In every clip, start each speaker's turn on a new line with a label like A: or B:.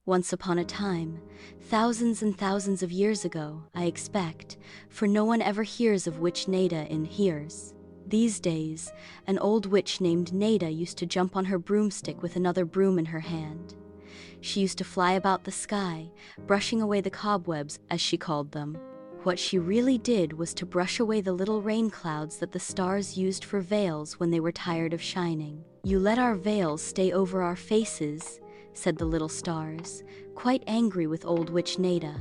A: Once upon a time, thousands and thousands of years ago, I expect, for no one ever hears of Witch Neda in hears. These days, an old witch named Neda used to jump on her broomstick with another broom in her hand. She used to fly about the sky, brushing away the cobwebs, as she called them. What she really did was to brush away the little rain clouds that the stars used for veils when they were tired of shining. "You let our veils stay over our faces," said the little stars, quite angry with old Witch Neda.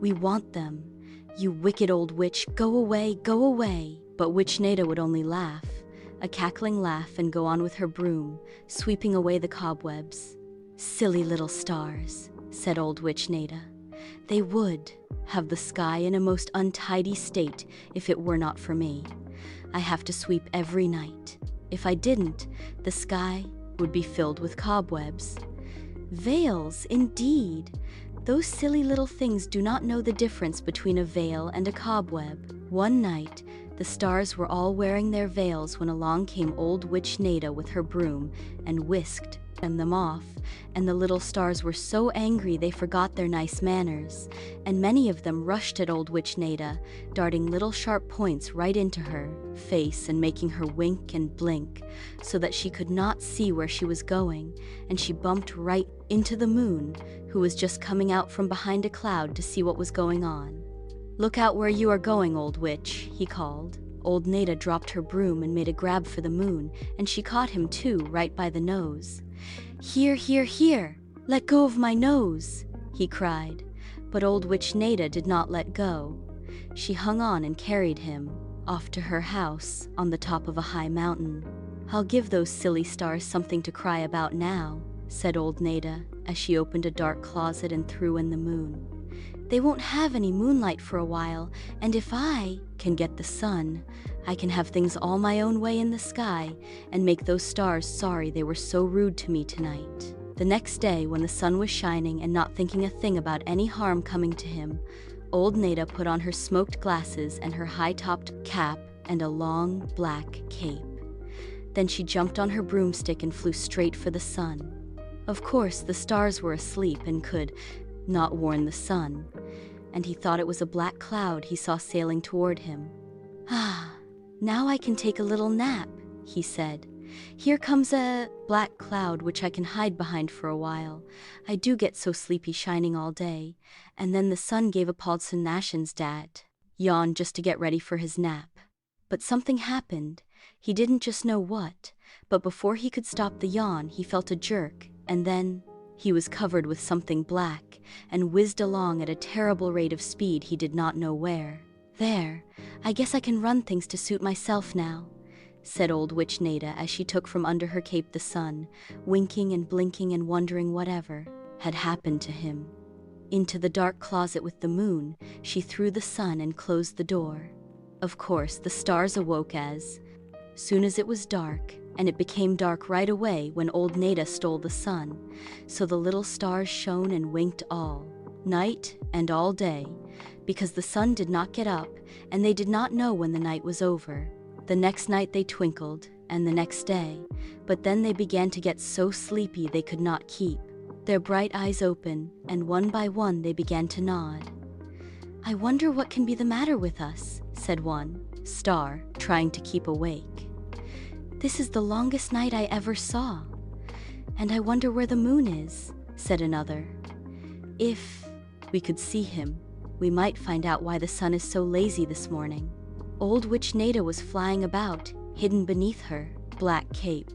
A: "We want them. You wicked old witch, go away, go away." But Witch Neda would only laugh, a cackling laugh, and go on with her broom, sweeping away the cobwebs. "Silly little stars," said old Witch Neda. "They would have the sky in a most untidy state if it were not for me. I have to sweep every night. If I didn't, the sky would be filled with cobwebs." Veils, indeed! Those silly little things do not know the difference between a veil and a cobweb. One night, the stars were all wearing their veils when along came old Witch Neda with her broom and whisked them off, and the little stars were so angry they forgot their nice manners, and many of them rushed at old Witch Neda, darting little sharp points right into her face and making her wink and blink so that she could not see where she was going, and she bumped right into the moon, who was just coming out from behind a cloud to see what was going on. "Look out where you are going, old witch," he called. Old Neda dropped her broom and made a grab for the moon, and she caught him too, right by the nose. "Here, here, here! Let go of my nose!" he cried. But old Witch Neda did not let go. She hung on and carried him off to her house on the top of a high mountain. "I'll give those silly stars something to cry about now," said old Neda as she opened a dark closet and threw in the moon. "They won't have any moonlight for a while, and if I can get the sun, I can have things all my own way in the sky and make those stars sorry they were so rude to me tonight." The next day, when the sun was shining and not thinking a thing about any harm coming to him, old Neda put on her smoked glasses and her high-topped cap and a long black cape. Then she jumped on her broomstick and flew straight for the sun. Of course, the stars were asleep and could not warn the sun, and he thought it was a black cloud he saw sailing toward him. "Ah, now I can take a little nap," he said. "Here comes a black cloud which I can hide behind for a while. I do get so sleepy shining all day." And then the sun gave a Paulson Nashen's dad yawn just to get ready for his nap. But something happened. He didn't just know what, but before he could stop the yawn, he felt a jerk, and then he was covered with something black and whizzed along at a terrible rate of speed he did not know where. "There, I guess I can run things to suit myself now," said old Witch Neda as she took from under her cape the sun, winking and blinking and wondering whatever had happened to him. Into the dark closet with the moon, she threw the sun and closed the door. Of course, the stars awoke as soon as it was dark, and it became dark right away when old Neda stole the sun, so the little stars shone and winked all night and all day, because the sun did not get up, and they did not know when the night was over. The next night they twinkled, and the next day, but then they began to get so sleepy they could not keep their bright eyes open, and one by one they began to nod. "I wonder what can be the matter with us," said one star, trying to keep awake. "This is the longest night I ever saw. And I wonder where the moon is," said another. "If we could see him, we might find out why the sun is so lazy this morning." Old Witch Neda was flying about, hidden beneath her black cape,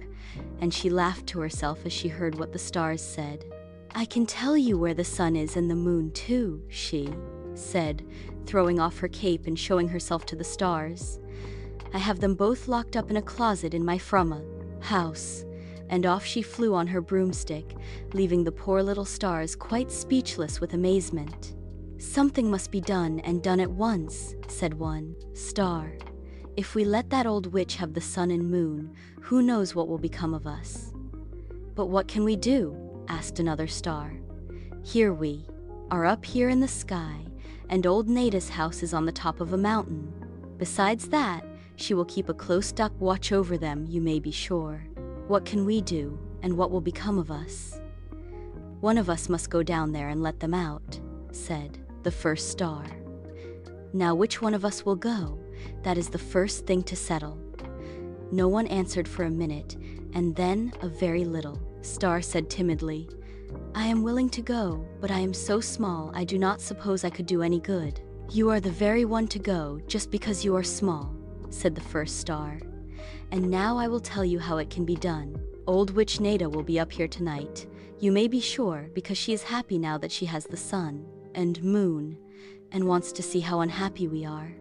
A: and she laughed to herself as she heard what the stars said. "I can tell you where the sun is and the moon too," she said, throwing off her cape and showing herself to the stars. "I have them both locked up in a closet in my frumma house." And off she flew on her broomstick, leaving the poor little stars quite speechless with amazement. "Something must be done, and done at once," said one star. "If we let that old witch have the sun and moon, who knows what will become of us?" "But what can we do?" asked another star. "Here we are up here in the sky, and old Neda's house is on the top of a mountain. Besides that, she will keep a close-up watch over them, you may be sure. What can we do, and what will become of us?" One of us must go down there and let them out, said the first star. Now which one of us will go? That is the first thing to settle. No one answered for a minute, and then a very little star said timidly, I am willing to go, but I am so small I do not suppose I could do any good. You are the very one to go, just because you are small, said the first star. And now I will tell you how it can be done. Old Witch Neda will be up here tonight. You may be sure, because she is happy now that she has the sun and moon, and wants to see how unhappy we are.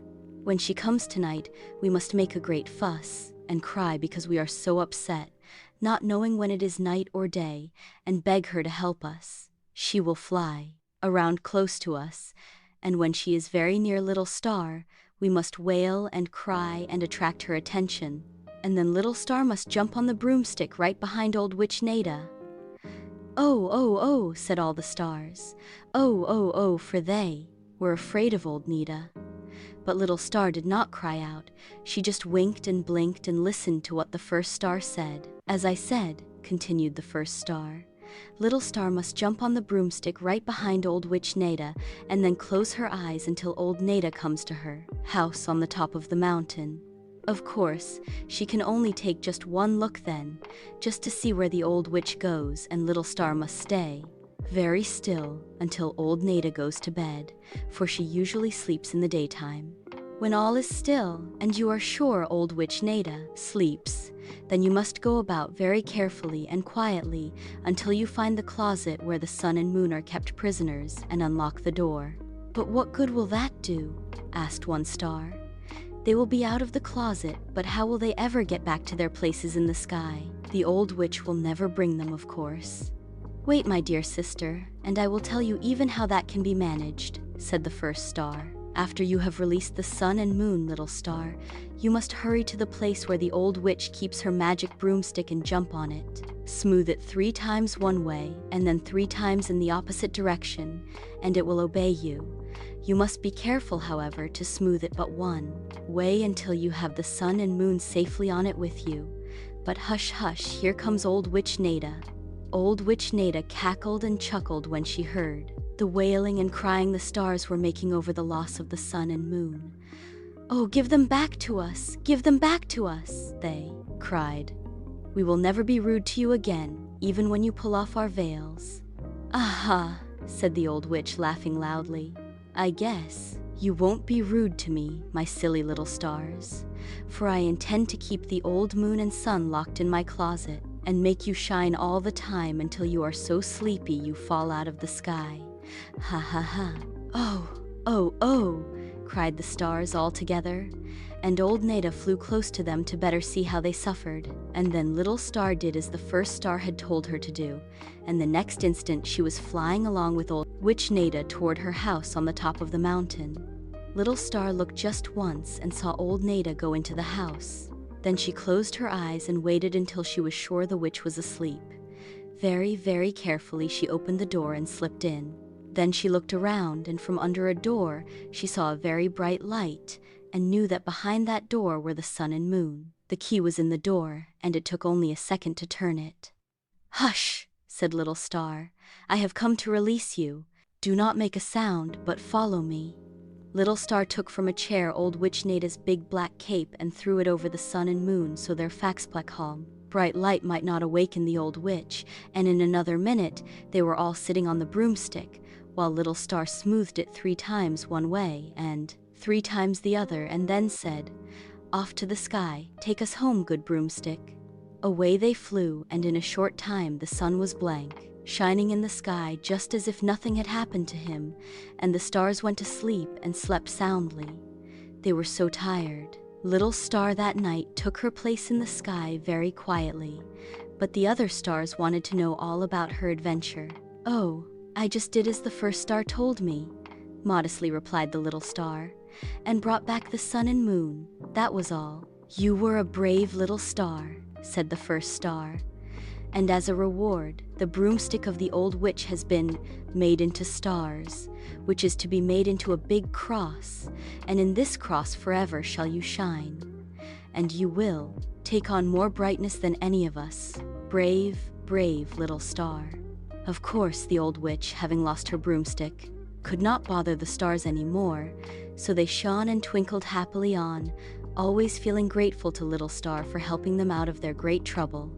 A: When she comes tonight, we must make a great fuss and cry because we are so upset, not knowing when it is night or day, and beg her to help us. She will fly around close to us, and when she is very near Little Star, we must wail and cry and attract her attention, and then Little Star must jump on the broomstick right behind Old Witch Neda. Oh, oh, oh, said all the stars. Oh, oh, oh, for they were afraid of Old Neda. But Little Star did not cry out. She just winked and blinked and listened to what the first star said. As I said, continued the first star, Little Star must jump on the broomstick right behind Old Witch Neda and then close her eyes until Old Neda comes to her house on the top of the mountain. Of course, she can only take just one look then, just to see where the old witch goes, and Little Star must stay very still until Old Neda goes to bed, for she usually sleeps in the daytime. When all is still, and you are sure Old Witch Neda sleeps, then you must go about very carefully and quietly until you find the closet where the sun and moon are kept prisoners and unlock the door. But what good will that do? Asked one star. They will be out of the closet, but how will they ever get back to their places in the sky? The old witch will never bring them, of course. Wait, my dear sister, and I will tell you even how that can be managed, said the first star. After you have released the sun and moon, Little Star, you must hurry to the place where the old witch keeps her magic broomstick and jump on it. Smooth it 3 times one way, and then 3 times in the opposite direction, and it will obey you. You must be careful, however, to smooth it but one way until you have the sun and moon safely on it with you. But hush, hush, here comes Old Witch Neda. Old Witch Neda cackled and chuckled when she heard the wailing and crying the stars were making over the loss of the sun and moon. Oh, give them back to us! Give them back to us! They cried. We will never be rude to you again, even when you pull off our veils. Aha, said the old witch, laughing loudly. I guess you won't be rude to me, my silly little stars, for I intend to keep the old moon and sun locked in my closet and make you shine all the time until you are so sleepy you fall out of the sky. Ha ha ha. Oh, oh, oh, cried the stars all together, and Old Neda flew close to them to better see how they suffered, and then Little Star did as the first star had told her to do, and the next instant she was flying along with Old Witch Neda toward her house on the top of the mountain. Little Star looked just once and saw Old Neda go into the house. Then she closed her eyes and waited until she was sure the witch was asleep. Very, very carefully she opened the door and slipped in. Then she looked around, and from under a door she saw a very bright light, and knew that behind that door were the sun and moon. The key was in the door, and it took only a second to turn it. Hush, said Little Star. I have come to release you. Do not make a sound, but follow me. Little Star took from a chair Old Witch Neda's big black cape and threw it over the sun and moon so their faxplekholm bright light might not awaken the old witch, and in another minute they were all sitting on the broomstick, while Little Star smoothed it 3 times one way and 3 times the other, and then said, Off to the sky, take us home, good broomstick. Away they flew, and in a short time the sun was blank, shining in the sky just as if nothing had happened to him, and the stars went to sleep and slept soundly. They were so tired. Little Star that night took her place in the sky very quietly, but the other stars wanted to know all about her adventure. Oh, I just did as the first star told me, modestly replied the little star, and brought back the sun and moon. That was all. You were a brave little star, said the first star, and as a reward, the broomstick of the old witch has been made into stars, which is to be made into a big cross, and in this cross forever shall you shine. And you will take on more brightness than any of us. Brave, brave little star. Of course, the old witch, having lost her broomstick, could not bother the stars anymore, so they shone and twinkled happily on, always feeling grateful to Little Star for helping them out of their great trouble.